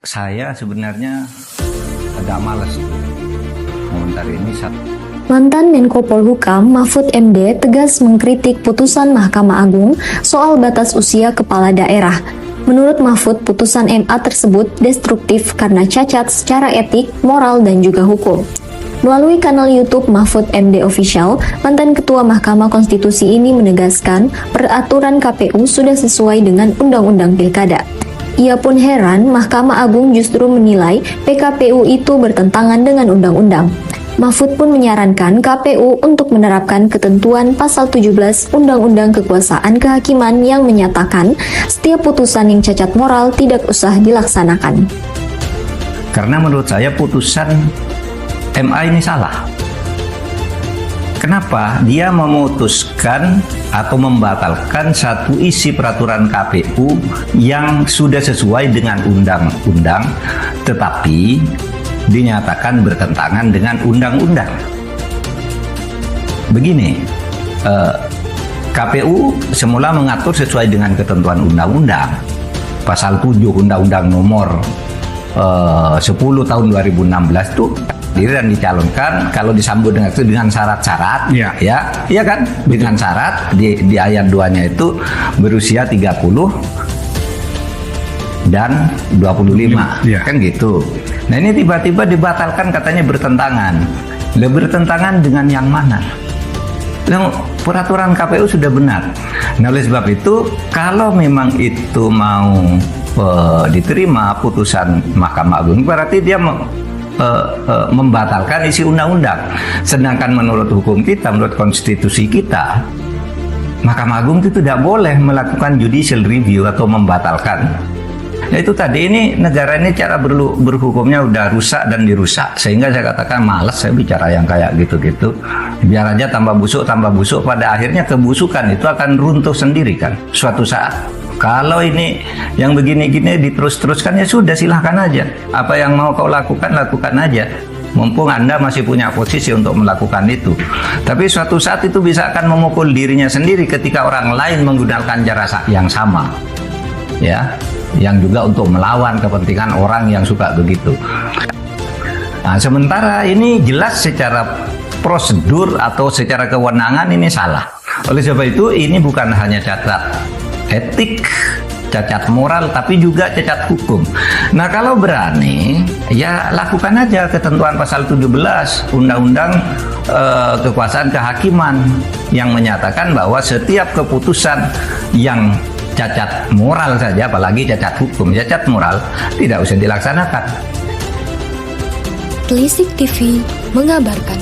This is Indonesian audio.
Saya sebenarnya agak malas komentar ini. Mantan Menko Polhukam Mahfud MD tegas mengkritik putusan Mahkamah Agung soal batas usia kepala daerah. Menurut Mahfud, putusan MA tersebut destruktif karena cacat secara etik, moral, dan juga hukum. Melalui kanal YouTube Mahfud MD Official, mantan Ketua Mahkamah Konstitusi ini menegaskan peraturan KPU sudah sesuai dengan Undang-Undang Pilkada. Ia pun heran Mahkamah Agung justru menilai PKPU itu bertentangan dengan undang-undang. Mahfud pun menyarankan KPU untuk menerapkan ketentuan pasal 17 Undang-Undang Kekuasaan Kehakiman yang menyatakan setiap putusan yang cacat moral tidak usah dilaksanakan. Karena menurut saya putusan MA ini salah. Kenapa? Dia memutuskan atau membatalkan satu isi peraturan KPU yang sudah sesuai dengan undang-undang, tetapi dinyatakan bertentangan dengan undang-undang. Begini, KPU semula mengatur sesuai dengan ketentuan undang-undang. Pasal 7 Undang-Undang Nomor 10 Tahun 2016 itu diri dan dicalonkan kalau disambut dengan syarat-syarat, ya kan, dengan syarat di ayat 2-nya itu berusia 30 dan 25, kan gitu. Nah ini tiba-tiba dibatalkan, katanya bertentangan. Bertentangan dengan yang mana? Peraturan KPU sudah benar. Nah oleh sebab itu, kalau memang itu mau diterima putusan Mahkamah Agung, berarti dia membatalkan isi undang-undang. Sedangkan menurut hukum kita, menurut konstitusi kita, Mahkamah Agung itu tidak boleh melakukan judicial review atau membatalkan. Nah itu tadi, ini negara ini cara berhukumnya udah rusak dan dirusak, sehingga saya katakan malas saya bicara yang kayak gitu-gitu. Biar aja tambah busuk, pada akhirnya kebusukan itu akan runtuh sendiri kan suatu saat. Kalau ini yang begini-gini diterus-teruskan, ya sudah, silahkan aja. Apa yang mau kau lakukan, lakukan aja. Mumpung Anda masih punya posisi untuk melakukan itu. Tapi suatu saat itu bisa akan memukul dirinya sendiri ketika orang lain menggunakan cara yang sama. Ya, yang juga untuk melawan kepentingan orang yang suka begitu. Nah, sementara ini jelas secara prosedur atau secara kewenangan ini salah. Oleh sebab itu, ini bukan hanya cacat etik, cacat moral, tapi juga cacat hukum. Nah kalau berani, ya lakukan aja ketentuan pasal 17 Undang-Undang Kekuasaan Kehakiman yang menyatakan bahwa setiap keputusan yang cacat moral saja, apalagi cacat hukum, cacat moral, tidak usah dilaksanakan. Telisik TV mengabarkan.